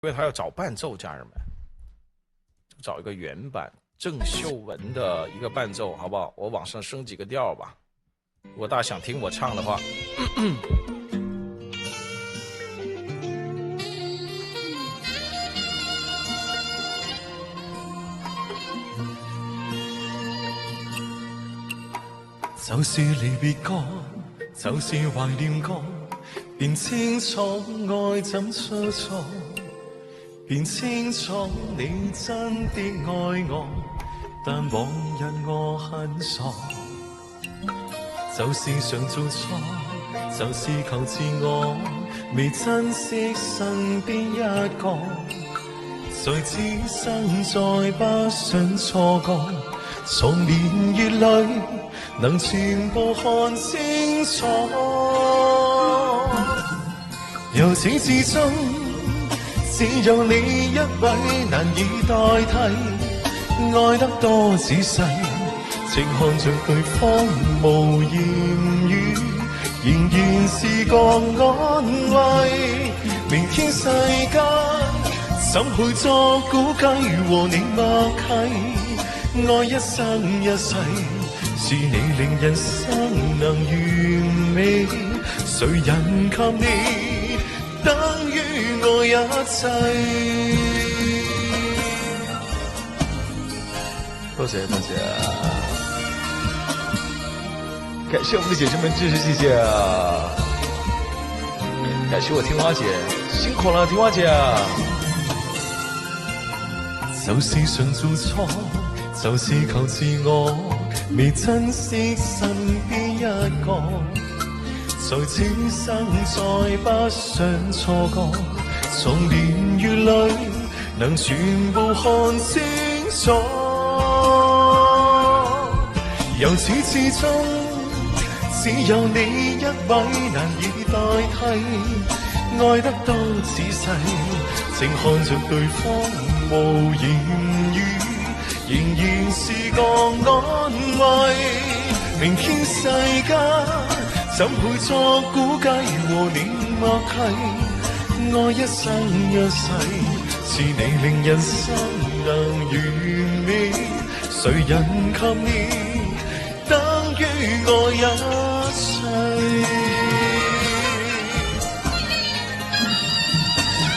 因为他要找伴奏，家人们，找一个原版郑秀文的一个伴奏，好不好？我往上升几个调吧。如果大家想听我唱的话，就是離別歌，就是懷念歌，便清楚愛怎出錯，便清楚你真的愛我，但往日我很傻，就是常做錯，就是求自我，未珍惜身邊一個，在此生再不想錯過，從年月裏能全部看清楚，由始至終只有你一位難以代替，愛得多仔細，靜看着對方無言語，仍然是個安慰。明天世間怎配作估計和你默契，愛一生一世，是你令人生能完美，誰人及你等於我一切。多謝多謝，感謝我們的姐姐們支持，謝謝。感謝我聽花姐，辛苦了，聽花姐。就是常做錯，就是求自我，未珍惜身邊一個，在此生再不想錯過，從年月裏能全部看清楚，由始至終只有你一位難以代替，愛得多仔細，靜看着對方無言語，仍然是個安慰。明天世間怎配作估計和你默契，愛一生一世，是你令人生能完美，誰人及你等於我一切。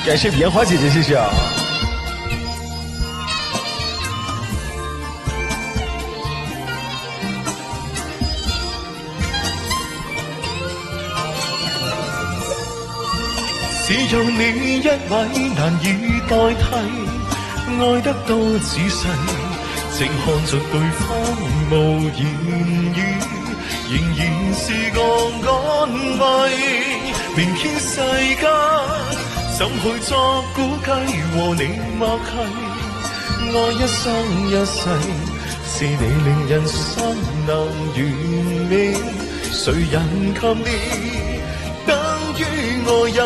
感謝棉花姐姐，謝謝啊。只有你一位難以代替，愛得多仔細，靜看着對方無言語，仍然是個安慰。明天世間怎配作估計和你默契，愛一生一世，是你令人生能完美，誰人及你等於我一切。